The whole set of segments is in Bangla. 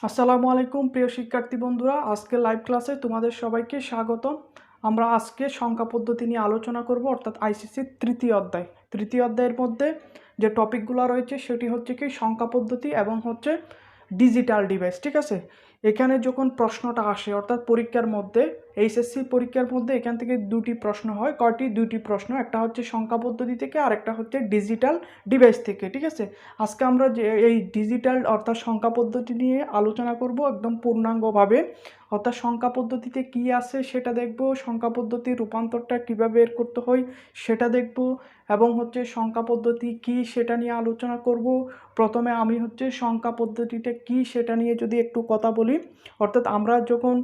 আসসালামু আলাইকুম প্রিয় শিক্ষার্থী বন্ধুরা, আজকে লাইভ ক্লাসে তোমাদের সবাইকে স্বাগতম। আমরা আজকে সংখ্যা পদ্ধতি নিয়ে আলোচনা করব, অর্থাৎ আইসিসির তৃতীয় অধ্যায়ের মধ্যে যে টপিকগুলো রয়েছে সেটি হচ্ছে কি সংখ্যা পদ্ধতি এবং হচ্ছে ডিজিটাল ডিভাইস। ঠিক আছে, এখানে যখন প্রশ্নটা আসে অর্থাৎ পরীক্ষার মধ্যে, এইচএসসি পরীক্ষার মধ্যে এখান থেকে দুটি প্রশ্ন হয়। দুটি প্রশ্ন, একটা হচ্ছে সংখ্যা পদ্ধতি থেকে আর একটা হচ্ছে ডিজিটাল ডিভাইস থেকে। ঠিক আছে, আজকে আমরা যে এই ডিজিটাল অর্থাৎ সংখ্যা পদ্ধতি নিয়ে আলোচনা করব একদম পূর্ণাঙ্গভাবে। অর্থাৎ সংখ্যা পদ্ধতিতে কি আছে সেটা দেখব, সংখ্যা পদ্ধতির রূপান্তরটা কীভাবে বের করতে হয় সেটা দেখব, এবং হচ্ছে সংখ্যা পদ্ধতি কি সেটা নিয়ে আলোচনা করব। প্রথমে আমি হচ্ছে সংখ্যা পদ্ধতিটা কি সেটা নিয়ে যদি একটু কথা বলি, অর্থাৎ আমরা যখন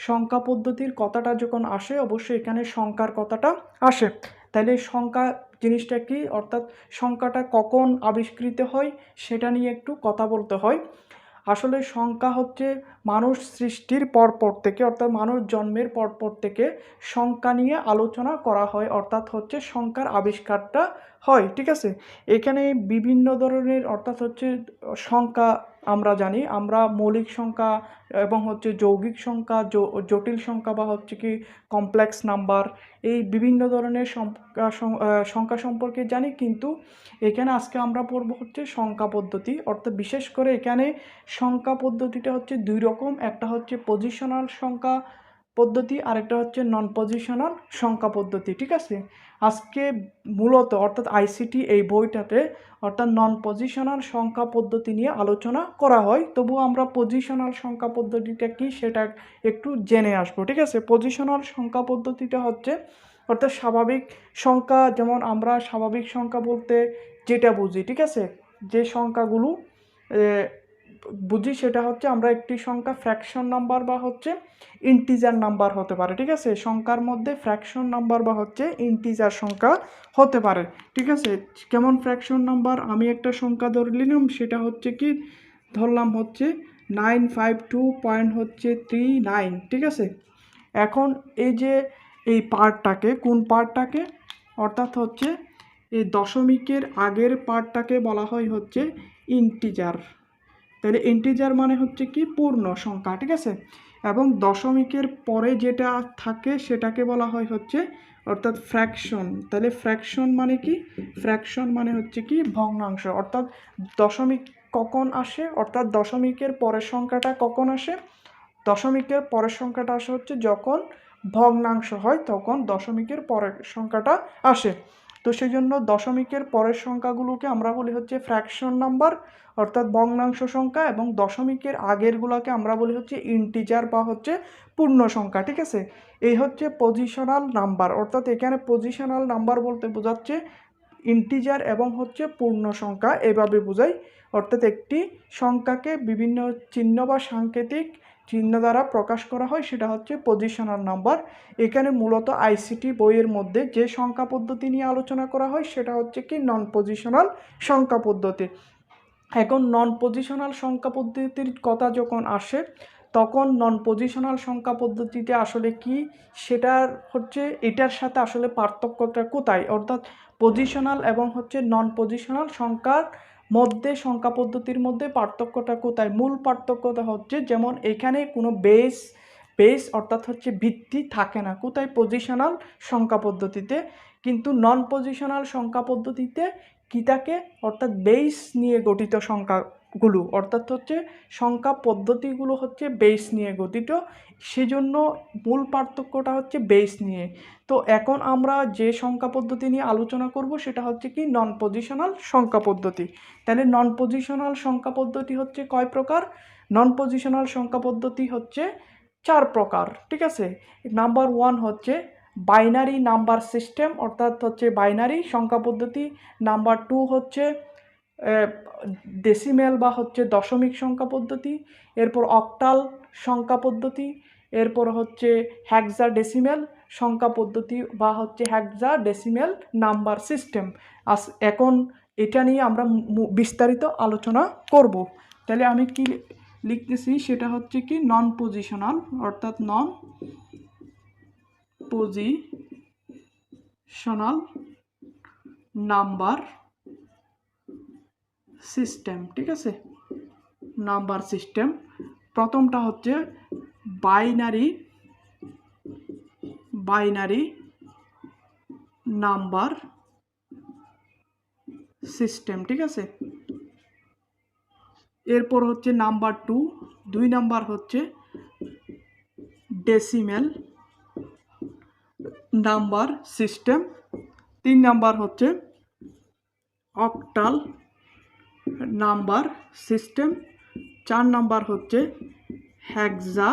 সংখ্যা পদ্ধতির কথাটা যখন আসে অবশ্যই এখানে সংখ্যার কথাটা আসে। তাহলে সংখ্যা জিনিসটা কি, অর্থাৎ সংখ্যাটা কখন আবিষ্কৃত হয় সেটা নিয়ে একটু কথা বলতে হয়। আসলে সংখ্যা হচ্ছে মানুষ সৃষ্টির পরপর থেকে, অর্থাৎ মানুষ জন্মের পরপর থেকে সংখ্যা নিয়ে আলোচনা করা হয়, অর্থাৎ হচ্ছে সংখ্যার আবিষ্কারটা হয়। ঠিক আছে, এখানে বিভিন্ন ধরনের অর্থাৎ হচ্ছে সংখ্যা আমরা জানি, আমরা মৌলিক সংখ্যা এবং হচ্ছে যৌগিক সংখ্যা, জটিল সংখ্যা বা হচ্ছে কি কমপ্লেক্স নাম্বার, এই বিভিন্ন ধরনের সংখ্যা সম্পর্কে জানি। কিন্তু এখানে আজকে আমরা পড়ব হচ্ছে সংখ্যা পদ্ধতি, অর্থাৎ বিশেষ করে এখানে সংখ্যা পদ্ধতিটা হচ্ছে দুই রকম, একটা হচ্ছে পজিশনাল সংখ্যা পদ্ধতি আর একটা হচ্ছে নন পজিশনাল সংখ্যা পদ্ধতি। ঠিক আছে, আজকে মূলত অর্থাৎ আইসিটি এই বইটাতে অর্থাৎ নন পজিশনাল সংখ্যা পদ্ধতি নিয়ে আলোচনা করা হয়, তবুও আমরা পজিশনাল সংখ্যা পদ্ধতিটা কি সেটা একটু জেনে আসবো। ঠিক আছে, পজিশনাল সংখ্যা পদ্ধতিটা হচ্ছে অর্থাৎ স্বাভাবিক সংখ্যা, যেমন আমরা স্বাভাবিক সংখ্যা বলতে যেটা বুঝি, ঠিক আছে, যে সংখ্যাগুলো বুঝি সেটা হচ্ছে আমরা একটি সংখ্যা ফ্র্যাকশন নাম্বার বা হচ্ছে ইন্টিজার নাম্বার হতে পারে। ঠিক আছে, সংখ্যার মধ্যে ফ্র্যাকশন নাম্বার বা হচ্ছে ইন্টিজার সংখ্যা হতে পারে। ঠিক আছে, কেমন ফ্র্যাকশন নাম্বার, আমি একটা সংখ্যা ধরে নিলাম, সেটা হচ্ছে কি ধরলাম হচ্ছে 952.39। ঠিক আছে, এখন এই যে এই পার্টটাকে, কোন পার্টটাকে, অর্থাৎ হচ্ছে এই দশমিকের আগের পার্টটাকে বলা হয় হচ্ছে ইন্টিজার। তাহলে ইন্টিজার মানে হচ্ছে কি পূর্ণ সংখ্যা। ঠিক আছে, এবং দশমিকের পরে যেটা থাকে সেটাকে বলা হয় হচ্ছে অর্থাৎ ফ্র্যাকশন। তাহলে ফ্র্যাকশন মানে কি, ফ্র্যাকশন মানে হচ্ছে কি ভগ্নাংশ। অর্থাৎ দশমিক কখন আসে, অর্থাৎ দশমিকের পরের সংখ্যাটা কখন আসে, দশমিকের পরের সংখ্যাটা আসে হচ্ছে যখন ভগ্নাংশ হয়, তখন দশমিকের পরের সংখ্যাটা আসে। তো সেই জন্য দশমিকের পরের সংখ্যাগুলোকে আমরা বলি হচ্ছে ফ্র্যাকশন নাম্বার অর্থাৎ ভগ্নাংশ সংখ্যা, এবং দশমিকের আগেরগুলোকে আমরা বলি হচ্ছে ইন্টিজার বা হচ্ছে পূর্ণ সংখ্যা। ঠিক আছে, এই হচ্ছে পজিশনাল নাম্বার, অর্থাৎ এখানে পজিশনাল নাম্বার বলতে বোঝাচ্ছে ইন্টিজার এবং হচ্ছে পূর্ণ সংখ্যা, এভাবে বোঝাই। অর্থাৎ একটি সংখ্যাকে বিভিন্ন চিহ্ন বা সাংকেতিক চিহ্ন দ্বারা প্রকাশ করা হয়, সেটা হচ্ছে পজিশনাল নাম্বার। এখানে মূলত আইসিটি বইয়ের মধ্যে যে সংখ্যা পদ্ধতি নিয়ে আলোচনা করা হয় সেটা হচ্ছে কি নন পজিশনাল সংখ্যা পদ্ধতি। এখন নন পজিশনাল সংখ্যা পদ্ধতির কথা যখন আসে, তখন নন পজিশনাল সংখ্যা পদ্ধতিতে আসলে কি সেটার হচ্ছে এটার সাথে আসলে পার্থক্যটা কোথায়, অর্থাৎ পজিশনাল এবং হচ্ছে নন পজিশনাল সংখ্যার মধ্যে, সংখ্যা পদ্ধতির মধ্যে পার্থক্যটা কোথায়, মূল পার্থক্যটা হচ্ছে যেমন এখানে কোনো বেস অর্থাৎ হচ্ছে ভিত্তি থাকে না, কোথায় পজিশনাল সংখ্যা পদ্ধতিতে, কিন্তু নন পজিশনাল সংখ্যা পদ্ধতিতে কি থাকে, অর্থাৎ বেস নিয়ে গঠিত সংখ্যাগুলো, অর্থাৎ হচ্ছে সংখ্যা পদ্ধতিগুলো হচ্ছে বেস নিয়ে গঠিত, সেজন্য মূল পার্থক্যটা হচ্ছে বেস নিয়ে। তো এখন আমরা যে সংখ্যা পদ্ধতি নিয়ে আলোচনা করব সেটা হচ্ছে কি নন পজিশনাল সংখ্যা পদ্ধতি। তাহলে নন পজিশনাল সংখ্যা পদ্ধতি হচ্ছে কয় প্রকার, নন পজিশনাল সংখ্যা পদ্ধতি হচ্ছে 4 প্রকার। ঠিক আছে, নাম্বার 1 হচ্ছে বাইনারি নাম্বার সিস্টেম, অর্থাৎ হচ্ছে বাইনারি সংখ্যা পদ্ধতি। নাম্বার 2 হচ্ছে ডেসিমেল বা হচ্ছে দশমিক সংখ্যা পদ্ধতি। এরপর অক্টাল সংখ্যা পদ্ধতি। এরপর হচ্ছে হেক্সাডেসিমেল সংখ্যা পদ্ধতি বা হচ্ছে হেক্সাডেসিমেল নাম্বার সিস্টেম। এখন এটা নিয়ে আমরা বিস্তারিত আলোচনা করব। তাহলে আমি কি লিখতেছি সেটা হচ্ছে কি নন পজিশনাল, অর্থাৎ নন পজিশনাল নাম্বার সিস্টেম। ঠিক আছে, নাম্বার সিস্টেম। প্রথমটা হচ্ছে বাইনারি নাম্বার সিস্টেম, ঠিক আছে। এরপর হচ্ছে নাম্বার 2 নাম্বার হচ্ছে ডেসিমেল নাম্বার সিস্টেম, 3 নাম্বার হচ্ছে অক্টাল নাম্বার সিস্টেম, 4 নাম্বার হচ্ছে হেক্সা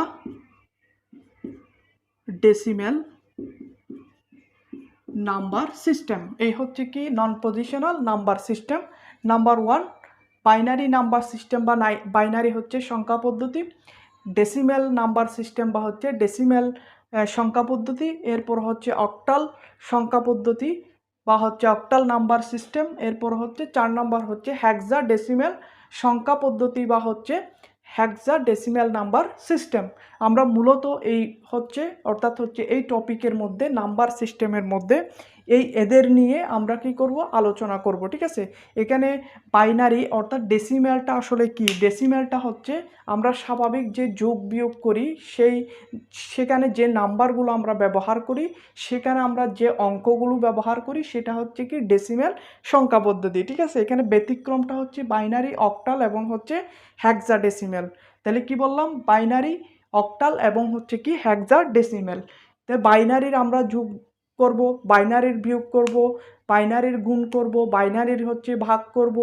ডেসিমেল নাম্বার সিস্টেম। এই হচ্ছে কি নন positional number system. Number 1 binary number system বা বাইনারি হচ্ছে সংখ্যা পদ্ধতি, ডেসিমেল নাম্বার সিস্টেম বা হচ্ছে ডেসিমেল সংখ্যা পদ্ধতি, এরপর হচ্ছে অক্টাল সংখ্যা পদ্ধতি বা হচ্ছে অক্টাল নাম্বার সিস্টেম, এরপর হচ্ছে 4 নাম্বার হচ্ছে হেক্সা ডেসিমেল সংখ্যা পদ্ধতি বা হচ্ছে হেক্সা ডেসিমেল নাম্বার সিস্টেম। আমরা মূলত এই হচ্ছে অর্থাৎ হচ্ছে এই টপিকের মধ্যে নাম্বার সিস্টেমের মধ্যে এদের নিয়ে আমরা কি করব, আলোচনা করব, ঠিক আছে। এখানে বাইনারি অর্থাৎ ডেসিমেলটা আসলে কি, ডেসিমেলটা হচ্ছে আমরা স্বাভাবিক যে যোগ বিয়োগ করি সেখানে যে নাম্বারগুলো আমরা ব্যবহার করি, সেখানে আমরা যে অঙ্কগুলো ব্যবহার করি সেটা হচ্ছে কি ডেসিমেল সংখ্যা পদ্ধতি, ঠিক আছে। এখানে ব্যতিক্রমটা হচ্ছে বাইনারি, অক্টাল এবং হচ্ছে হেক্সা ডেসিমেল। তাহলে কি বললাম, বাইনারি, অক্টাল এবং হচ্ছে কি হেক্সা ডেসিমেল। তাই বাইনারির আমরা যোগ করব, বাইনারির বিয়োগ করব, বাইনারির গুণ করব, বাইনারির হচ্ছে ভাগ করব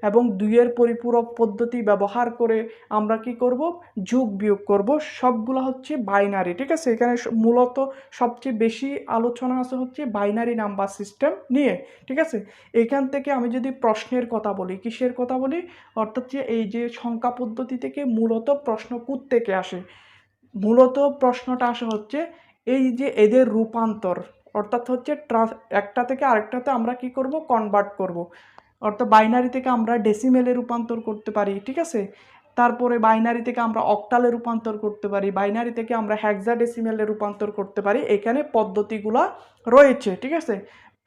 এবং 2-এর পরিপূরক পদ্ধতি ব্যবহার করে আমরা কি করব, যোগ বিয়োগ করব। সবগুলো হচ্ছে বাইনারি, ঠিক আছে। এখানে মূলত সবচেয়ে বেশি আলোচনা আছে হচ্ছে বাইনারি নাম্বার সিস্টেম নিয়ে, ঠিক আছে। এখান থেকে আমি যদি প্রশ্নের কথা বলি, কিসের কথা বলি, অর্থাৎ যে এই যে সংখ্যা পদ্ধতি থেকে মূলত প্রশ্ন থেকে আসে, মূলত প্রশ্নটা আসে হচ্ছে এই যে এদের রূপান্তর, অর্থাৎ হচ্ছে একটা থেকে আরেকটাতে আমরা কি করব, কনভার্ট করব। অর্থাৎ বাইনারি থেকে আমরা ডেসিমেলে রূপান্তর করতে পারি, ঠিক আছে। তারপরে বাইনারি থেকে আমরা অক্টালে রূপান্তর করতে পারি, বাইনারি থেকে আমরা হেক্সাডেসিমেলে রূপান্তর করতে পারি। এখানে পদ্ধতিগুলা রয়েছে, ঠিক আছে,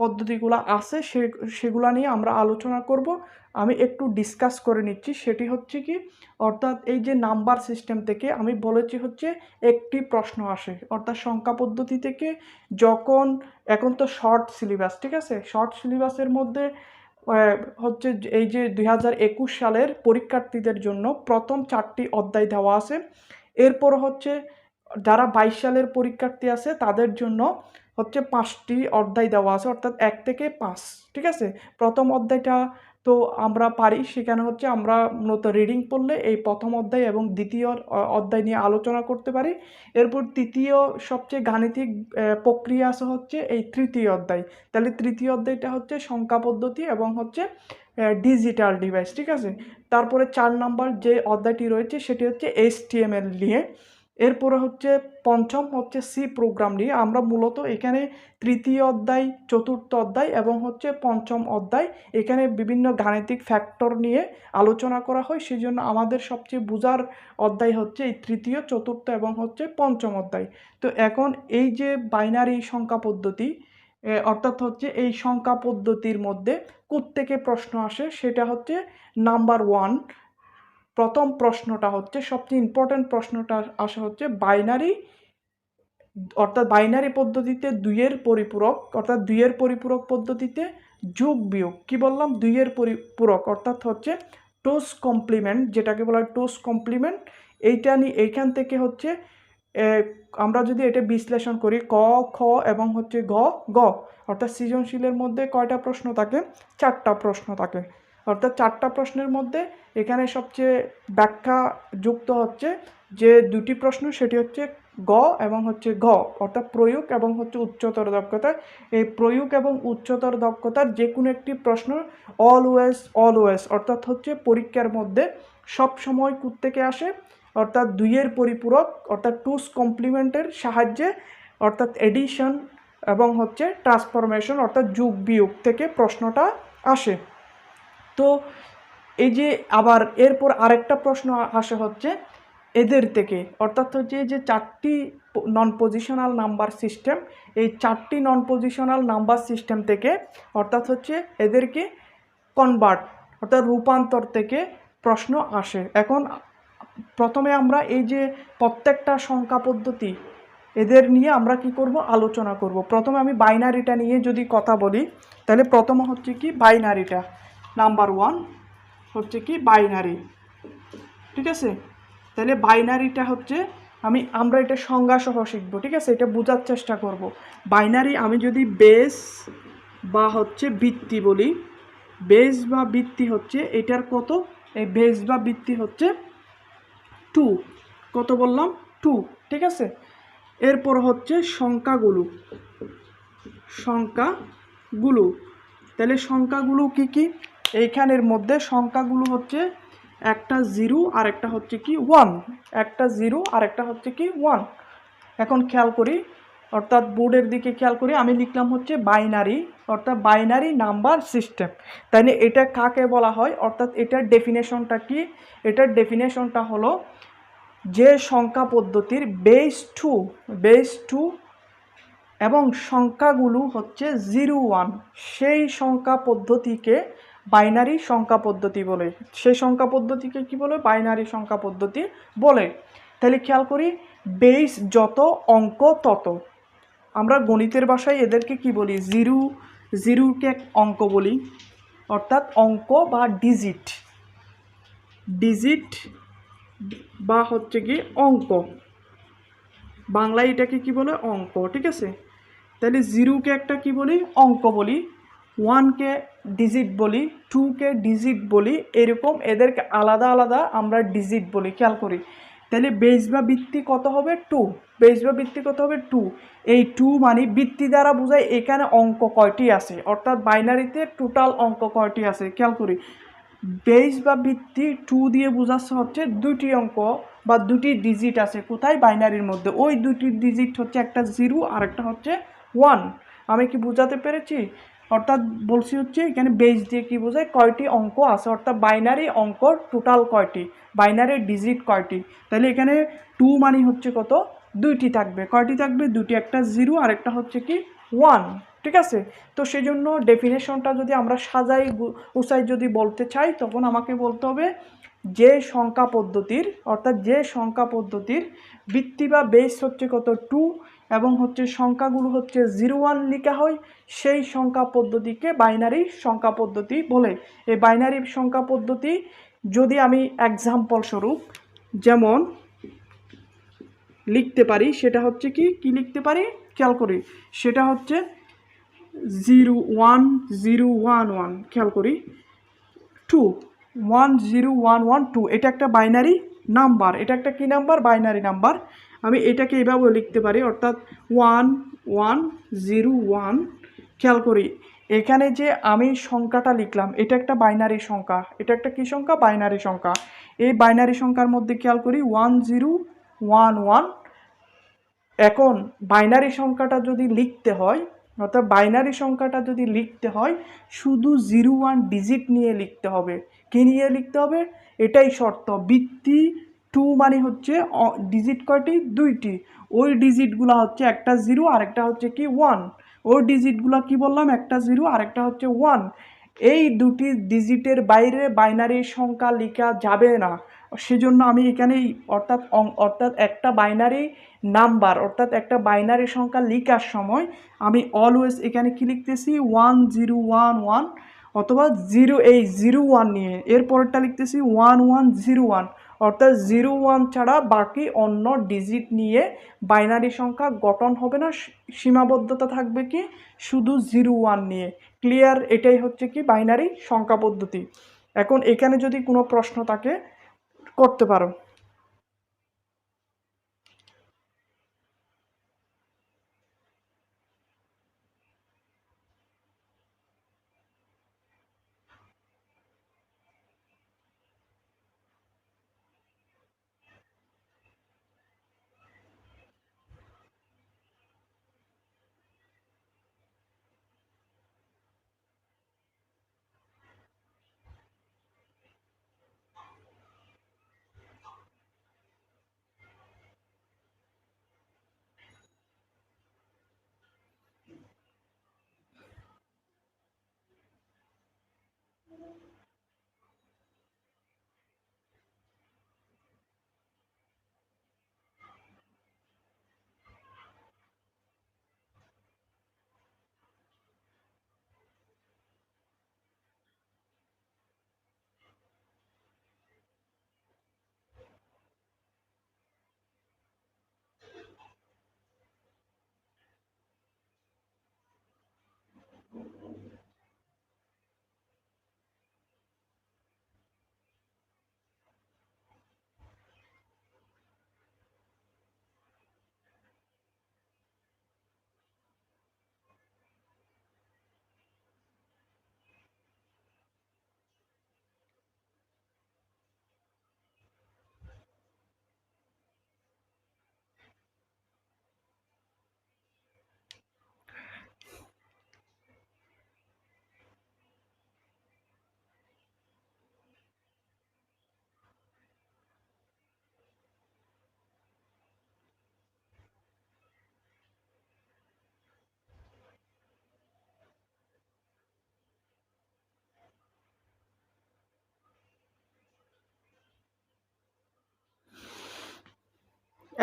পদ্ধতিগুলো আছে, সেগুলা নিয়ে আমরা আলোচনা করব। আমি একটু ডিসকাস করে নিচ্ছি, সেটি হচ্ছে কি, অর্থাৎ এই যে নাম্বার সিস্টেম থেকে আমি বলেছি হচ্ছে একটি প্রশ্ন আসে, অর্থাৎ সংখ্যা পদ্ধতি থেকে যখন, এখন তো শর্ট সিলেবাস, ঠিক আছে, শর্ট সিলেবাসের মধ্যে হচ্ছে এই যে 2021 সালের পরীক্ষার্থীদের জন্য প্রথম 4টি অধ্যায় দেওয়া আছে। এরপর হচ্ছে যারা 22 সালের পরীক্ষার্থী আছে তাদের জন্য হচ্ছে 5টি অধ্যায় দেওয়া আছে, অর্থাৎ 1 থেকে 5, ঠিক আছে। প্রথম অধ্যায়টা তো আমরা পারি, সেখানে হচ্ছে আমরা মূলত রিডিং পড়লে এই প্রথম অধ্যায় এবং দ্বিতীয় অধ্যায় নিয়ে আলোচনা করতে পারি। এরপর তৃতীয় সবচেয়ে গাণিতিক প্রক্রিয়া আছে হচ্ছে এই তৃতীয় অধ্যায়। তাহলে তৃতীয় অধ্যায়টা হচ্ছে সংখ্যা পদ্ধতি এবং হচ্ছে ডিজিটাল ডিভাইস, ঠিক আছে। তারপরে 4 নাম্বার যে অধ্যায়টি রয়েছে সেটি হচ্ছে HTML নিয়ে। এরপরে হচ্ছে পঞ্চম হচ্ছে সি প্রোগ্রাম নিয়ে। আমরা মূলত এখানে তৃতীয় অধ্যায়, চতুর্থ অধ্যায় এবং হচ্ছে পঞ্চম অধ্যায়, এখানে বিভিন্ন গাণিতিক ফ্যাক্টর নিয়ে আলোচনা করা হয়। সেই জন্য আমাদের সবচেয়ে বোঝার অধ্যায় হচ্ছে এই তৃতীয়, চতুর্থ এবং হচ্ছে পঞ্চম অধ্যায়। তো এখন এই যে বাইনারি সংখ্যা পদ্ধতি, অর্থাৎ হচ্ছে এই সংখ্যা পদ্ধতির মধ্যে কোত্থেকে প্রশ্ন আসে, সেটা হচ্ছে নাম্বার 1 প্রথম প্রশ্নটা হচ্ছে সবচেয়ে ইম্পর্টেন্ট প্রশ্নটা আসে হচ্ছে বাইনারি, অর্থাৎ বাইনারি পদ্ধতিতে 2-এর পরিপূরক, অর্থাৎ 2-এর পরিপূরক পদ্ধতিতে যোগ বিয়োগ, কি বললাম, 2-এর পরিপূরক অর্থাৎ হচ্ছে টোস কমপ্লিমেন্ট, যেটাকে বলা হয় টোস কমপ্লিমেন্ট। এইটা নিয়ে এইখান থেকে হচ্ছে আমরা যদি এটা বিশ্লেষণ করি ক, খ এবং হচ্ছে গ, অর্থাৎ সৃজনশীলের মধ্যে কয়টা প্রশ্ন থাকে, 4টা প্রশ্ন থাকে। অর্থাৎ 4টা প্রশ্নের মধ্যে এখানে সবচেয়ে ব্যাখ্যা যুক্ত হচ্ছে যে 2টি প্রশ্ন, সেটি হচ্ছে গ এবং হচ্ছে ঘ, অর্থাৎ প্রয়োগ এবং হচ্ছে উচ্চতর দক্ষতা। এই প্রয়োগ এবং উচ্চতর দক্ষতার যে কোনো একটি প্রশ্ন অলওয়েজ অর্থাৎ হচ্ছে পরীক্ষার মধ্যে সব সময় থেকে আসে, অর্থাৎ 2-এর পরিপূরক অর্থাৎ টুস কমপ্লিমেন্টের সাহায্যে, অর্থাৎ এডিশন এবং হচ্ছে ট্রান্সফরমেশন অর্থাৎ যোগ বিয়োগ থেকে প্রশ্নটা আসে। তো এই যে আবার এরপর আরেকটা প্রশ্ন আসে হচ্ছে এদের থেকে, অর্থাৎ হচ্ছে যে 4টি নন পজিশনাল নাম্বার সিস্টেম, এই 4টি নন পজিশনাল নাম্বার সিস্টেম থেকে, অর্থাৎ হচ্ছে এদেরকে কনভার্ট অর্থাৎ রূপান্তর থেকে প্রশ্ন আসে। এখন প্রথমে আমরা এই যে প্রত্যেকটা সংখ্যা পদ্ধতি এদের নিয়ে আমরা কি করব, আলোচনা করব। প্রথমে আমি বাইনারিটা নিয়ে যদি কথা বলি, তাহলে প্রথম হচ্ছে কি বাইনারিটা, নাম্বার ওয়ান হচ্ছে কি বাইনারি, ঠিক আছে। তাহলে বাইনারিটা হচ্ছে আমরা এটা সংজ্ঞা সহ শিখবো, ঠিক আছে, এটা বোঝার চেষ্টা করব। বাইনারি আমি যদি বেস বা হচ্ছে ভিত্তি বলি, বেস বা ভিত্তি হচ্ছে এটার কত, এই বেস বা ভিত্তি হচ্ছে 2, কত বললাম 2, ঠিক আছে। এরপর হচ্ছে সংখ্যাগুলো, তাহলে সংখ্যাগুলো কি কি, এইখানের মধ্যে সংখ্যাগুলো হচ্ছে একটা 0 আর একটা হচ্ছে কি 1, একটা 0 আর একটা হচ্ছে কি 1। এখন খেয়াল করি, অর্থাৎ বোর্ডের দিকে খেয়াল করি, আমি লিখলাম হচ্ছে বাইনারি, অর্থাৎ বাইনারি নাম্বার সিস্টেম। তাই এটা কাকে বলা হয়, অর্থাৎ এটার ডেফিনেশনটা কি, এটার ডেফিনেশনটা হলো যে সংখ্যা পদ্ধতির বেস টু এবং সংখ্যাগুলো হচ্ছে 0 1, সেই সংখ্যা পদ্ধতিকে বাইনারি সংখ্যা পদ্ধতি বলে। সেই সংখ্যা পদ্ধতিকে কি বলে, বাইনারি সংখ্যা পদ্ধতি বলে। তাহলে খেয়াল করি, বেস যত অঙ্ক তত, আমরা গণিতের ভাষায় এদেরকে কি বলি, জিরোকে অঙ্ক বলি, অর্থাৎ অঙ্ক বা ডিজিট বা হচ্ছে কি অঙ্ক, বাংলায় এটাকে কি বলে, অঙ্ক, ঠিক আছে। তাহলে 0কে একটা কি বলি, অঙ্ক বলি, 1কে ডিজিট বলি, 2কে ডিজিট বলি, এরকম এদেরকে আলাদা আলাদা আমরা ডিজিট বলি। খেয়াল করি, তাহলে বেস বা ভিত্তি কত হবে 2, বেস বা ভিত্তি কত হবে 2। এই 2 মানে ভিত্তি দ্বারা বোঝায় এখানে অঙ্ক কয়টি আছে, অর্থাৎ বাইনারিতে টোটাল অঙ্ক কয়টি আছে। খেয়াল করি, বেস বা ভিত্তি 2 দিয়ে বোঝাচ্ছে হচ্ছে দুটি অঙ্ক বা দুটি ডিজিট আছে, কোথায়, বাইনারির মধ্যে। ওই দুটি ডিজিট হচ্ছে একটা 0 আর একটা হচ্ছে 1। আমি কি বোঝাতে পেরেছি, অর্থাৎ বলছি হচ্ছে এখানে বেস দিয়ে কি বোঝায়, কয়টি অঙ্ক আছে, অর্থাৎ বাইনারি অঙ্ক টোটাল কয়টি, বাইনারি ডিজিট কয়টি। তাহলে এখানে 2 মানে হচ্ছে কত, দুইটি থাকবে, কয়টি থাকবে, দুটি, একটা 0 আর একটা হচ্ছে কি 1, ঠিক আছে। তো সেই জন্য ডেফিনেশনটা যদি আমরা সাজাই উসাই যদি বলতে চাই, তখন আমাকে বলতে হবে যে সংখ্যা পদ্ধতির, অর্থাৎ যে সংখ্যা পদ্ধতির ভিত্তি বা বেস হচ্ছে কত 2 এবং হচ্ছে সংখ্যাগুলো হচ্ছে 0 1 লেখা হয়, সেই সংখ্যা পদ্ধতিকে বাইনারি সংখ্যা পদ্ধতি বলে। এই বাইনারি সংখ্যা পদ্ধতি যদি আমি এক্সাম্পল স্বরূপ যেমন লিখতে পারি, সেটা হচ্ছে কি লিখতে পারি, খেয়াল করি, সেটা হচ্ছে 0 1 0 1 1, খেয়াল করি 2 1 0 1 1 2, এটা একটা বাইনারি নাম্বার, এটা একটা কি নাম্বার, বাইনারি নাম্বার। আমি এটাকে এভাবে লিখতে পারি, অর্থাৎ 1 1 0 1। খেয়াল করি, এখানে যে আমি সংখ্যাটা লিখলাম এটা একটা বাইনারি সংখ্যা, এটা একটা কি সংখ্যা, বাইনারি সংখ্যা। এই বাইনারি সংখ্যার মধ্যে খেয়াল করি 1 0 1 1। এখন বাইনারি সংখ্যাটা যদি লিখতে হয়, অর্থাৎ বাইনারি সংখ্যাটা যদি লিখতে হয়, শুধু 0 1 ডিজিট নিয়ে লিখতে হবে। কী নিয়ে লিখতে হবে, এটাই শর্ত। ভিত্তি 2 মানে হচ্ছে ডিজিট কয়টি, দুইটি, ওই ডিজিটগুলো হচ্ছে একটা 0 আর একটা হচ্ছে কি 1। ওই ডিজিটগুলো কি বললাম, একটা 0 আর একটা হচ্ছে 1। এই দুটি ডিজিটের বাইরে বাইনারি সংখ্যা লেখা যাবে না। সেজন্য আমি এখানে অর্থাৎ একটা বাইনারি নাম্বার, অর্থাৎ একটা বাইনারি সংখ্যা লেখার সময় আমি অলওয়েজ এখানে কি লিখতেছি 1 0 1 1, অথবা 0 1 নিয়ে এরপরটা লিখতেছি 1 1 0 1, অর্থাৎ 0 1 ছাড়া বাকি অন্য ডিজিট নিয়ে বাইনারি সংখ্যা গঠন হবে না, সীমাবদ্ধতা থাকবে কি শুধু 0 1 নিয়ে। ক্লিয়ার, এটাই হচ্ছে কি বাইনারি সংখ্যা পদ্ধতি। এখন এখানে যদি কোনো প্রশ্ন থাকে করতে পারো।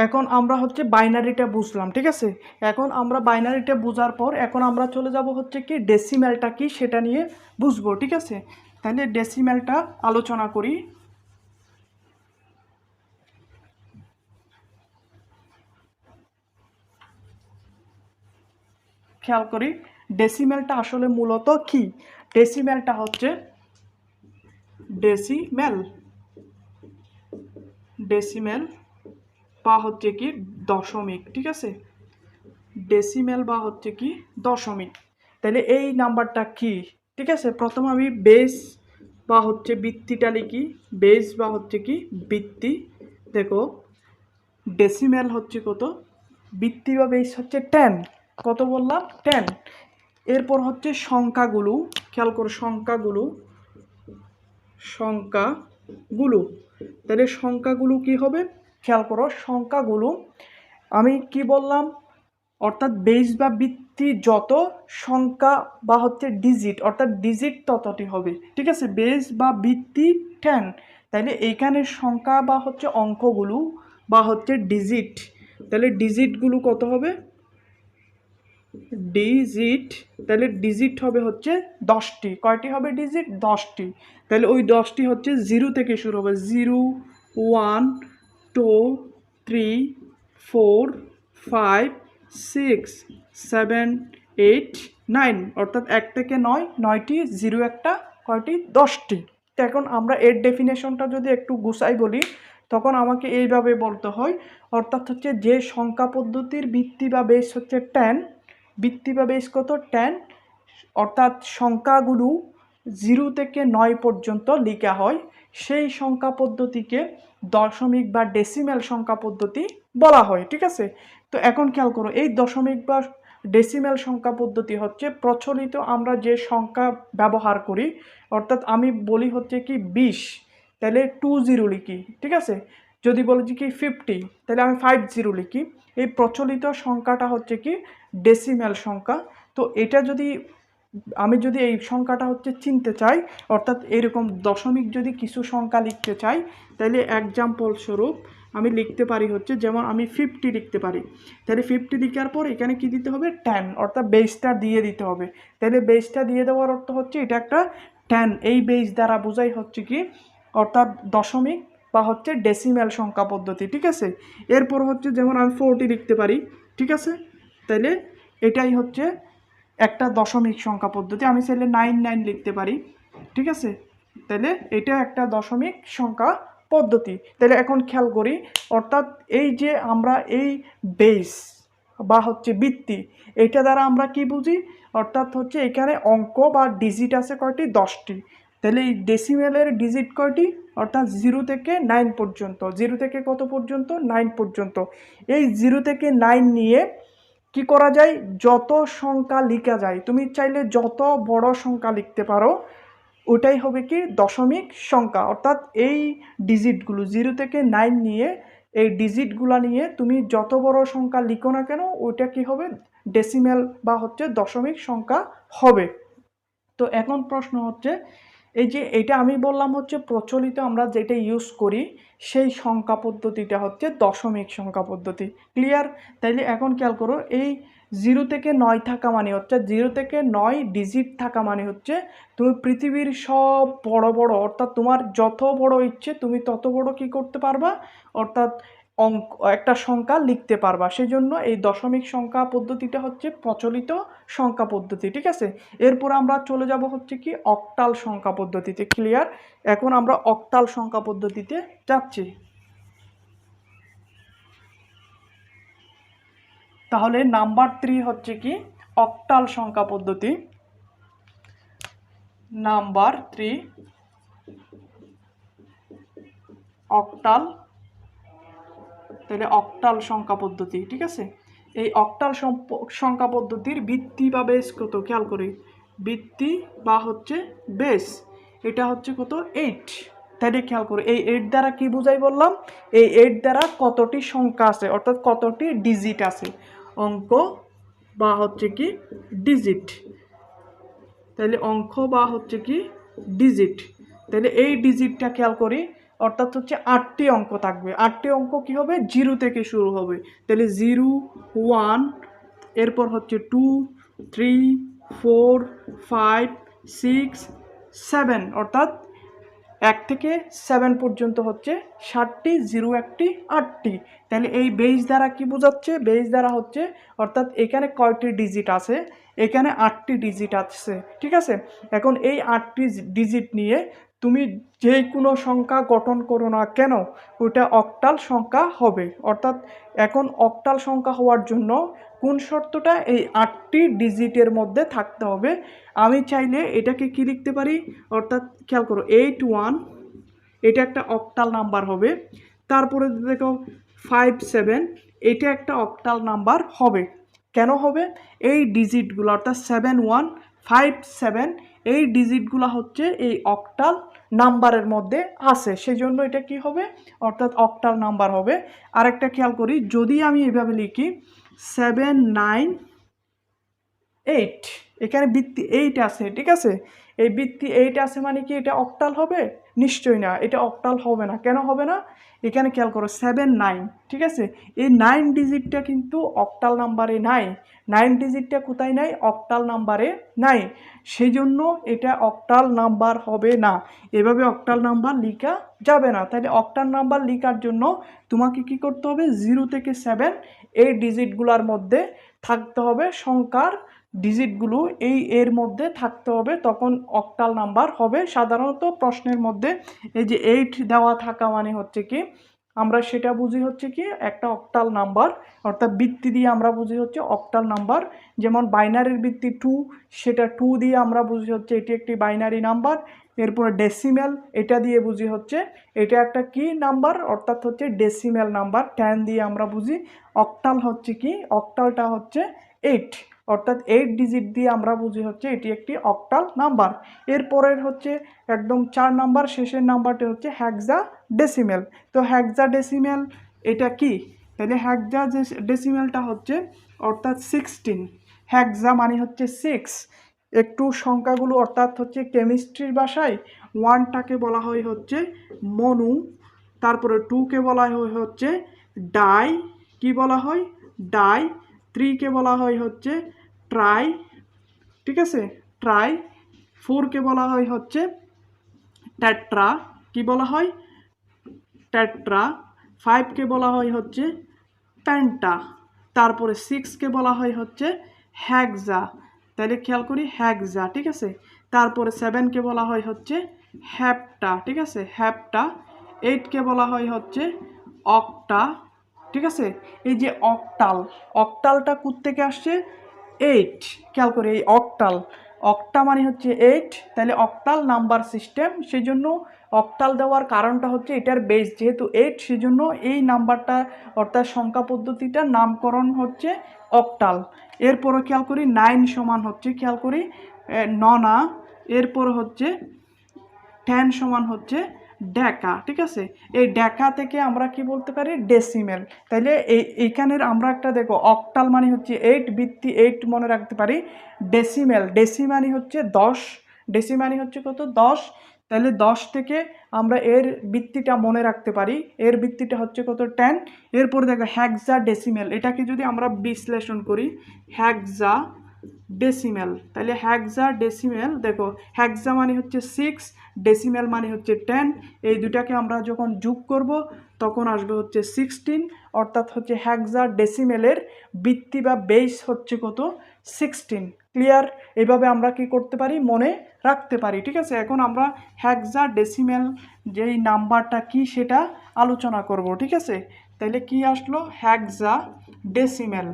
এখন আমরা হচ্ছে বাইনারিটা বুঝলাম, ঠিক আছে। এখন আমরা বাইনারিটা বোঝার পর এখন আমরা চলে যাব হচ্ছে কি ডেসিমেলটা কি সেটা নিয়ে বুঝবো, ঠিক আছে। তাহলে ডেসিমেলটা আলোচনা করি। খেয়াল করি ডেসিমেলটা আসলে মূলত কি। ডেসিমেলটা হচ্ছে ডেসিমেল বা হচ্ছে কি দশমিক, ঠিক আছে। ডেসিমেল বা হচ্ছে কি দশমিক। তাহলে এই নাম্বারটা কি, ঠিক আছে। প্রথম আমি বেস বা হচ্ছে বৃত্তিটা লিখি। বেস বা হচ্ছে কি বৃত্তি। দেখো ডেসিমেল হচ্ছে কত, বৃত্তি বা বেস হচ্ছে 10। কত বললাম 10। এরপর হচ্ছে সংখ্যাগুলো, খেয়াল করো সংখ্যাগুলো। তাহলে সংখ্যাগুলো কি হবে, খেয়াল করো সংখ্যাগুলো আমি কি বললাম, অর্থাৎ বেস বা বৃত্তি যত সংখ্যা বা হচ্ছে ডিজিট, অর্থাৎ ডিজিট ততটি হবে, ঠিক আছে। বেস বা বৃত্তি 10। তাহলে এইখানে সংখ্যা বা হচ্ছে অঙ্কগুলো বা হচ্ছে ডিজিট, তাহলে ডিজিটগুলো কত হবে, ডিজিট। তাহলে ডিজিট হবে হচ্ছে 10টি। কয়টি হবে ডিজিট, 10টি। তাহলে ওই 10টি হচ্ছে 0 থেকে শুরু হবে। 0, 1, 2, 3, 4, 5, 6, 7, 8, 9, অর্থাৎ 1 থেকে 9, 9টি, 0 একটা, কয়টি 10টি। তো এখন আমরা এর ডেফিনেশনটা যদি একটু গুছাই বলি তখন আমাকে এইভাবে বলতে হয়, অর্থাৎ হচ্ছে যে সংখ্যা পদ্ধতির ভিত্তি বা বেস হচ্ছে 10, বৃত্তি বা বেস কত 10, অর্থাৎ সংখ্যাগুলো 0 থেকে 9 পর্যন্ত লেখা হয়, সেই সংখ্যা পদ্ধতিকে দশমিক বা ডেসিমেল সংখ্যা পদ্ধতি বলা হয়, ঠিক আছে। তো এখন খেয়াল করো এই দশমিক বা ডেসিমেল সংখ্যা পদ্ধতি হচ্ছে প্রচলিত আমরা যে সংখ্যা ব্যবহার করি, অর্থাৎ আমি বলি হচ্ছে কি 20, তাহলে 20 লিখি, ঠিক আছে। যদি বলি কি 50, তাহলে আমি 50 লিখি। এই প্রচলিত সংখ্যাটা হচ্ছে কি ডেসিমেল সংখ্যা। তো এটা যদি আমি যদি এই সংখ্যাটা হচ্ছে চিনতে চাই, অর্থাৎ এরকম দশমিক যদি কিছু সংখ্যা লিখতে চাই, তাহলে এক্সাম্পল স্বরূপ আমি লিখতে পারি হচ্ছে, যেমন আমি 50 লিখতে পারি। তাহলে 50 লিখার পর এখানে কি দিতে হবে 10, অর্থাৎ বেসটা দিয়ে দিতে হবে। তাহলে বেসটা দিয়ে দেওয়ার অর্থ হচ্ছে এটা একটা 10, এই বেস দ্বারা বোঝাই হচ্ছে কি অর্থাৎ দশমিক বা হচ্ছে ডেসিমেল সংখ্যা পদ্ধতি, ঠিক আছে। এরপর হচ্ছে যেমন আমি 40 লিখতে পারি, ঠিক আছে। তাহলে এটাই হচ্ছে একটা দশমিক সংখ্যা পদ্ধতি। আমি চাইলে 99 লিখতে পারি, ঠিক আছে। তাহলে এটা একটা দশমিক সংখ্যা পদ্ধতি। তাহলে এখন খেয়াল করি, অর্থাৎ এই যে আমরা এই বেস বা হচ্ছে বৃত্তি, এটা দ্বারা আমরা কি বুঝি, অর্থাৎ হচ্ছে এখানে অঙ্ক বা ডিজিট আছে কয়টি 10টি। তাহলে এই ডেসিমেলের ডিজিট কয়টি, অর্থাৎ 0 থেকে 9 পর্যন্ত। 0 থেকে কত পর্যন্ত, 9 পর্যন্ত। এই 0 থেকে 9 নিয়ে কি করা যায়, যত সংখ্যা লেখা যায়, তুমি চাইলে যত বড় সংখ্যা লিখতে পারো, ওটাই হবে কি দশমিক সংখ্যা। অর্থাৎ এই ডিজিটগুলো 0 থেকে 9 নিয়ে, এই ডিজিটগুলো নিয়ে তুমি যত বড় সংখ্যা লিখো না কেন, ওইটা কি হবে ডেসিমেল বা হচ্ছে দশমিক সংখ্যা হবে। তো এখন প্রশ্ন হচ্ছে, এই যে এটা আমি বললাম হচ্ছে প্রচলিত আমরা যেটা ইউজ করি সেই সংখ্যা পদ্ধতিটা হচ্ছে দশমিক সংখ্যা পদ্ধতি। ক্লিয়ার। তাইলে এখন খেয়াল করো, এই 0 থেকে 9 থাকা মানে হচ্ছে 0 থেকে 9 ডিজিট থাকা মানে হচ্ছে তুমি পৃথিবীর সব বড় বড়, অর্থাৎ তোমার যত বড় ইচ্ছে তুমি তত বড় কি করতে পারবা, অর্থাৎ অঙ্ক একটা সংখ্যা লিখতে পারবা। সেই জন্য এই দশমিক সংখ্যা পদ্ধতিটা হচ্ছে প্রচলিত সংখ্যা পদ্ধতি, ঠিক আছে। এরপর আমরা চলে যাব হচ্ছে কি অক্টাল সংখ্যা পদ্ধতিতে। ক্লিয়ার। এখন আমরা অক্টাল সংখ্যা পদ্ধতিতে যাচ্ছি। তাহলে নাম্বার 3 হচ্ছে কি অক্টাল সংখ্যা পদ্ধতি। Number 3 octal. তাহলে অক্টাল সংখ্যা পদ্ধতি, ঠিক আছে। এই অক্টাল সংখ্যা পদ্ধতির ভিত্তি বা বেস কত, খেয়াল করি ভিত্তি বা হচ্ছে বেস এটা হচ্ছে কত 8। তাহলে খেয়াল করো এই 8 দ্বারা কি বোঝাই বললাম, এই 8 দ্বারা কতটি সংখ্যা আছে, অর্থাৎ কতটি ডিজিট আছে, অঙ্ক বা হচ্ছে কি ডিজিট। তাহলে অঙ্ক বা হচ্ছে কি ডিজিট। তাহলে এই ডিজিটটা খেয়াল করি, অর্থাৎ হচ্ছে 8টি অঙ্ক থাকবে। 8টি অঙ্ক কি হবে, 0 থেকে শুরু হবে। তাহলে 0, 1, এরপর হচ্ছে 2, 3, 4, 5, 6, 7, অর্থাৎ 1 থেকে 7 পর্যন্ত হচ্ছে 60টি, 0 একটি, 8টি। তাহলে এই বেস দ্বারা কি বোঝাচ্ছে, বেস দ্বারা হচ্ছে অর্থাৎ এখানে কয়টি ডিজিট আছে, এখানে 8টি ডিজিট আছে, ঠিক আছে। এখন এই 8টি ডিজিট নিয়ে তুমি যে কোনো সংখ্যা গঠন করো না কেন, ওটা অক্টাল সংখ্যা হবে। অর্থাৎ এখন অক্টাল সংখ্যা হওয়ার জন্য কোন শর্তটা, এই 8টি ডিজিটের মধ্যে থাকতে হবে। আমি চাইলে এটাকে কি লিখতে পারি, অর্থাৎ খেয়াল করো 81, এটা একটা অক্টাল নাম্বার হবে। তারপরে দেখো 57, এটা একটা অক্টাল নাম্বার হবে। কেন হবে, এই ডিজিটগুলো অর্থাৎ 7157, এই ডিজিটগুলো হচ্ছে এই অক্টাল নাম্বারের মধ্যে আছে, সেই জন্য এটা কি হবে, অর্থাৎ অক্টাল নাম্বার হবে। আরেকটা খেয়াল করি, যদি আমি এভাবে লিখি 798, এখানে বৃত্তি 8 আছে, ঠিক আছে। এই বৃত্তি 8 আছে মানে কি এটা অক্টাল হবে, নিশ্চয়ই না, এটা অক্টাল হবে না। কেন হবে না, এখানে খেয়াল করো 79, ঠিক আছে। এই 9 ডিজিটটা কিন্তু অক্টাল নাম্বারে নাই, 9 ডিজিটটা কোথায় নাই, অক্টাল নাম্বারে নাই, সেই জন্য এটা অক্টাল নাম্বার হবে না। এভাবে অক্টাল নাম্বার লেখা যাবে না। তাহলে অক্টাল নাম্বার লেখার জন্য তোমাকে কি করতে হবে, 0 থেকে 7 এই ডিজিটগুলোর মধ্যে থাকতে হবে, সংখ্যার ডিজিটগুলো এর মধ্যে থাকতে হবে, তখন অক্টাল নাম্বার হবে। সাধারণত প্রশ্নের মধ্যে এই যে 8 দেওয়া থাকা মানে হচ্ছে কি, আমরা সেটা বুঝি হচ্ছে কি একটা অক্টাল নাম্বার, অর্থাৎ বৃত্তি দিয়ে আমরা বুঝি হচ্ছে অক্টাল নাম্বার। যেমন বাইনারির বৃত্তি 2, সেটা 2 দিয়ে আমরা বুঝি হচ্ছে এটি একটি বাইনারি নাম্বার। এরপরে ডেসিমেল, এটা দিয়ে বুঝি হচ্ছে এটা একটা কি নাম্বার, অর্থাৎ হচ্ছে ডেসিমেল নাম্বার। 10 দিয়ে আমরা বুঝি। অক্টাল হচ্ছে কি, অক্টালটা হচ্ছে 8, অর্থাৎ 8 ডিজিট দিয়ে আমরা বুঝি হচ্ছে এটি একটি অক্টাল নাম্বার। এরপরের হচ্ছে একদম 4 নাম্বার শেষের নাম্বারটি হচ্ছে হেক্সা ডেসিমেল। তো হেক্সা ডেসিমেল এটা কি, তাহলে হেক্সা ডেসিমেলটা হচ্ছে অর্থাৎ 16, হেক্সা মানে হচ্ছে 6। একটু সংখ্যাগুলো অর্থাৎ হচ্ছে কেমিস্ট্রির ভাষায় 1টাকে বলা হয় হচ্ছে মনু, তারপরে 2কে বলা হয় হচ্ছে ডাই, কি বলা হয়, ডাই। 3কে বলা হয় হচ্ছে ট্রাই, ঠিক আছে, ট্রাই। 4কে বলা হয় হচ্ছে টেট্রা, কি বলা হয়, টেট্রা। 5কে বলা হয় হচ্ছে প্যান্টা। তারপরে 6কে বলা হয় হচ্ছে হেক্সা, তাহলে খেয়াল করি হেক্সা, ঠিক আছে। তারপরে 7কে বলা হয় হচ্ছে হ্যাপটা, ঠিক আছে, হ্যাপটা। 8কে বলা হয় হচ্ছে অক্টা, ঠিক আছে। এই যে অক্টাল, অক্টালটা কোত্থেকে আসছে, 8, খেয়াল করি এই অক্টাল, অক্টা মানে হচ্ছে 8, তাহলে অক্টাল নাম্বার সিস্টেম। সেই জন্য অক্টাল দেওয়ার কারণটা হচ্ছে এটার বেস যেহেতু 8, সেই জন্য এই নাম্বারটা অর্থাৎ সংখ্যা পদ্ধতিটার নামকরণ হচ্ছে অক্টাল। এরপরে খেয়াল করি 9 সমান হচ্ছে, খেয়াল করি ননা। এরপর হচ্ছে 10 সমান হচ্ছে ডেকা, ঠিক আছে। এই ডেকা থেকে আমরা কি বলতে পারি, ডেসিমেল। তাইলে এইখানের আমরা একটা দেখো অক্টাল মানে হচ্ছে 8, বৃত্তি 8 মনে রাখতে পারি। ডেসিমেল, ডেসিমানি হচ্ছে 10, ডেসিমানি হচ্ছে কত, 10। তাহলে 10 থেকে আমরা এর বৃত্তিটা মনে রাখতে পারি, এর বৃত্তিটা হচ্ছে কত, 10। এরপর দেখো হেক্সা ডেসিমেল, এটাকে যদি আমরা বিশ্লেষণ করি, হেক্সা ডেসিমেল, তাহলে হেক্সা ডেসিমেল, দেখো হেক্সা মানে হচ্ছে 6, ডেসিমেল মানে হচ্ছে 10, এই দুটাকে আমরা যখন যোগ করব তখন আসবে হচ্ছে 16, অর্থাৎ হচ্ছে হেক্সা ডেসিমেলের বৃত্তি বা বেস হচ্ছে কত, 16। ক্লিয়ার, এভাবে আমরা কি করতে পারি, মনে রাখতে পারি, ঠিক আছে। এখন আমরা হেক্সা ডেসিমেল যেই নাম্বারটা কি সেটা আলোচনা করব, ঠিক আছে। তাহলে কি আসলো, হেক্সা ডেসিমেল,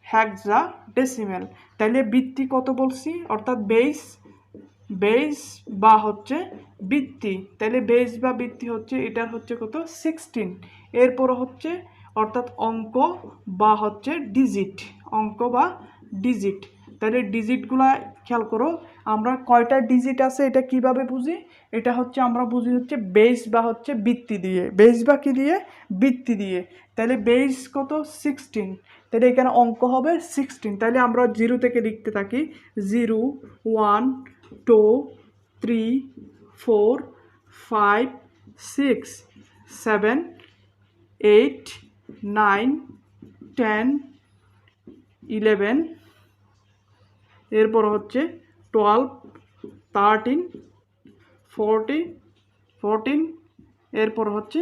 হেক্সা ডেসিমেল। তাহলে বৃত্তি কত বলছি, অর্থাৎ বেস বা হচ্ছে বৃত্তি, তাহলে বেস বা বৃত্তি হচ্ছে এটার হচ্ছে কত, 16। এরপর হচ্ছে অর্থাৎ অঙ্ক বা হচ্ছে ডিজিট, অঙ্ক বা ডিজিট। তাহলে ডিজিটগুলা খেয়াল করো, আমরা কয়টা ডিজিট আছে এটা কিভাবে বুঝি, এটা হচ্ছে আমরা বুঝি হচ্ছে বেস বা হচ্ছে বৃত্তি দিয়ে, বেস বা কি দিয়ে, বৃত্তি দিয়ে। তাহলে বেস কত, 16, তাহলে এখানে অঙ্ক হবে 16। তাহলে আমরা 0 থেকে লিখতে থাকি 0, 1, 2 3 4 5 6 7 8 9 10 11 এরপর হচ্ছে 12 13 14 এরপর হচ্ছে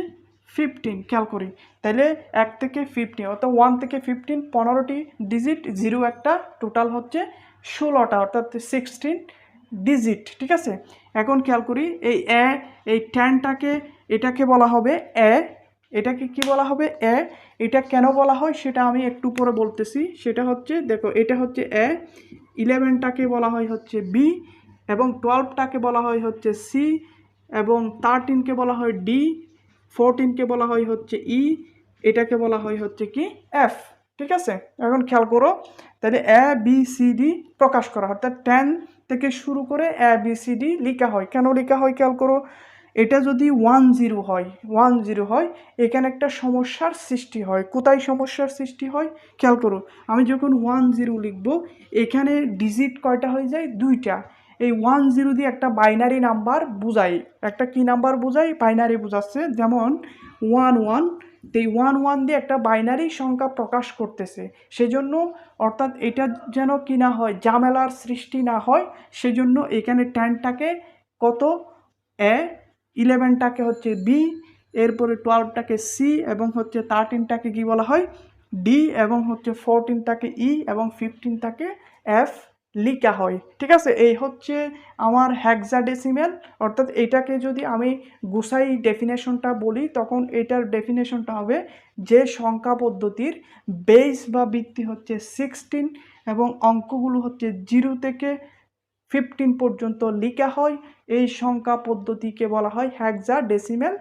15 খেয়াল করি তাহলে 1 থেকে 15 অর্থাৎ 1 থেকে 15 15টি ডিজিট, 0 একটা, টোটাল হচ্ছে 16টা অর্থাৎ 16 ডিজিট। ঠিক আছে, এখন খেয়াল করি এই 10টাকে এটাকে বলা হবে এটাকে কি বলা হবে এটা কেন বলা হয় সেটা আমি একটু পরে বলতেছি। সেটা হচ্ছে দেখো এটা হচ্ছে 11টাকে বলা হয় হচ্ছে বি, এবং 12টাকে বলা হয় হচ্ছে সি, এবং 13কে বলা হয় ডি, 14কে বলা হয় হচ্ছে ই, এটাকে বলা হয় হচ্ছে কি এফ। ঠিক আছে, এখন খেয়াল করো তাহলে ABCD প্রকাশ করা হয়, অর্থাৎ 10 থেকে শুরু করে ABCD লেখা হয়। কেন লেখা হয় খেয়াল করো, এটা যদি 10 হয় এখানে একটা সমস্যার সৃষ্টি হয়। কোথায় সমস্যার সৃষ্টি হয় খেয়াল করো, আমি যখন 10 লিখবো এখানে ডিজিট কয়টা হয়ে যায়, 2টা। এই 10 দিয়ে একটা বাইনারি নাম্বার বোঝাই, একটা কি নাম্বার বোঝাই, বাইনারি বোঝাচ্ছে। যেমন 11, এই 11 দিয়ে একটা বাইনারি সংখ্যা প্রকাশ করতেছে। সেজন্য অর্থাৎ এটা যেন কি না হয়, ঝামেলার সৃষ্টি না হয়, সেজন্য এখানে 10টাকে কত A, 11টাকে হচ্ছে বি, এরপরে 12টাকে সি, এবং হচ্ছে 13টাকে কি বলা হয় ডি, এবং হচ্ছে 14টাকে ই, এবং 15টাকে এফ লিখা হয়। ঠিক আছে, এই হচ্ছে আমার হেক্সাডেসিমেল। অর্থাৎ এটাকে যদি আমি গুছাই ডেফিনেশনটা বলি তখন এটার ডেফিনেশনটা হবে যে সংখ্যা পদ্ধতির বেস বা ভিত্তি হচ্ছে 16 এবং অঙ্কগুলো হচ্ছে 0 থেকে 15 পর্যন্ত লেখা হয়, এই সংখ্যা পদ্ধতিকে বলা হয় হেক্সাডেসিমেল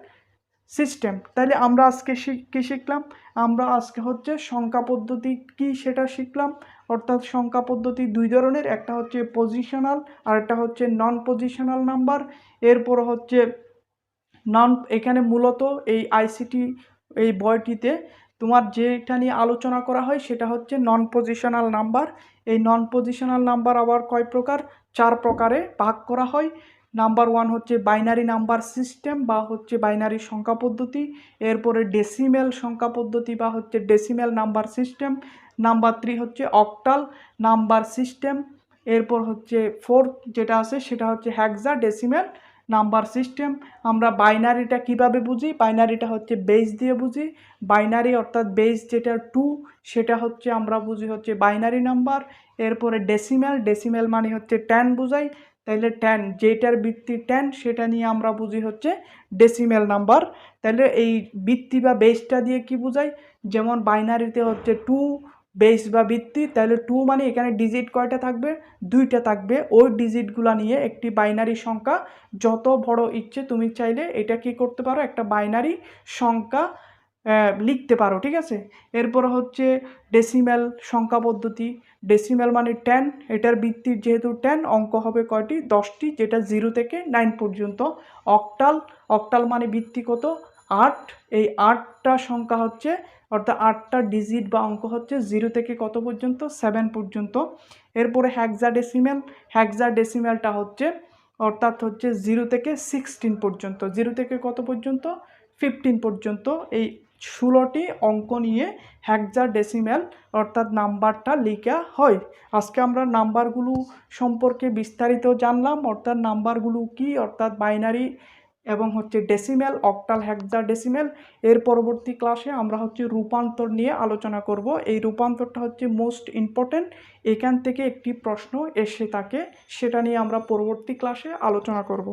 সিস্টেম। তাহলে আমরা আজকে কি শিখলাম, আমরা আজকে হচ্ছে সংখ্যা পদ্ধতি কি সেটা শিখলাম। অর্থাৎ সংখ্যা পদ্ধতি 2 ধরনের, একটা হচ্ছে পজিশনাল আর একটা হচ্ছে নন পজিশনাল নাম্বার। এরপর হচ্ছে এখানে মূলত এই আইসিটি এই বইটিতে তোমার যেটা নিয়ে আলোচনা করা হয় সেটা হচ্ছে নন পজিশনাল নাম্বার। এই নন পজিশনাল নাম্বার আবার কয় প্রকার, 4 প্রকারে ভাগ করা হয়। নাম্বার 1 হচ্ছে বাইনারি নাম্বার সিস্টেম বা হচ্ছে বাইনারি সংখ্যা পদ্ধতি। এরপরে ডেসিমেল সংখ্যা পদ্ধতি বা হচ্ছে ডেসিমেল নাম্বার সিস্টেম। নাম্বার 3 হচ্ছে অক্টাল নাম্বার সিস্টেম। এরপর হচ্ছে 4 যেটা আছে সেটা হচ্ছে হেক্সাডেসিমেল নাম্বার সিস্টেম। আমরা বাইনারিটা কিভাবে বুঝি, বাইনারিটা হচ্ছে বেস দিয়ে বুঝি। বাইনারি অর্থাৎ বেস যেটা 2 সেটা হচ্ছে আমরা বুঝি হচ্ছে বাইনারি নাম্বার। এরপরে ডেসিমেল মানে হচ্ছে 10 বোঝাই, তাহলে 10 যেটার ভিত্তি 10 সেটা নিয়ে আমরা বুঝি হচ্ছে ডেসিমেল নাম্বার। তাহলে এই ভিত্তি বা বেসটা দিয়ে কি বোঝাই, যেমন বাইনারিতে হচ্ছে 2 বেস বা ভিত্তি, তাহলে 2 মানে এখানে ডিজিট কয়টা থাকবে, 2টা থাকবে। ওই ডিজিটগুলো নিয়ে একটি বাইনারি সংখ্যা যত বড় ইচ্ছে তুমি চাইলে এটা কি করতে পারো, একটা বাইনারি সংখ্যা লিখতে পারো। ঠিক আছে, এরপর হচ্ছে ডেসিমেল সংখ্যা পদ্ধতি। ডেসিমেল মানে 10, এটার ভিত্তির যেহেতু 10 অঙ্ক হবে কয়টি, 10টি, যেটা 0 থেকে 9 পর্যন্ত। অক্টাল মানে ভিত্তি কত, 8, এই 8টা সংখ্যা হচ্ছে অর্থাৎ 8টা ডিজিট বা অঙ্ক হচ্ছে 0 থেকে কত পর্যন্ত, 7 পর্যন্ত। এরপরে হেক্সাডেসিমেলটা হচ্ছে অর্থাৎ হচ্ছে 0 থেকে 16 পর্যন্ত, 0 থেকে কত পর্যন্ত, 15 পর্যন্ত। এই 16টি অঙ্ক নিয়ে হেক্সাডেসিমেল অর্থাৎ নাম্বারটা লেখা হয়। আজকে আমরা নাম্বারগুলো সম্পর্কে বিস্তারিত জানলাম, অর্থাৎ নাম্বারগুলো কি, অর্থাৎ বাইনারি এবং হচ্ছে ডেসিমেল, অক্টাল, হেক্সাডেসিমেল। এর পরবর্তী ক্লাসে আমরা হচ্ছে রূপান্তর নিয়ে আলোচনা করব। এই রূপান্তরটা হচ্ছে মোস্ট ইম্পর্টেন্ট, এখান থেকে একটি প্রশ্ন এসে থাকে, সেটা নিয়ে আমরা পরবর্তী ক্লাসে আলোচনা করব।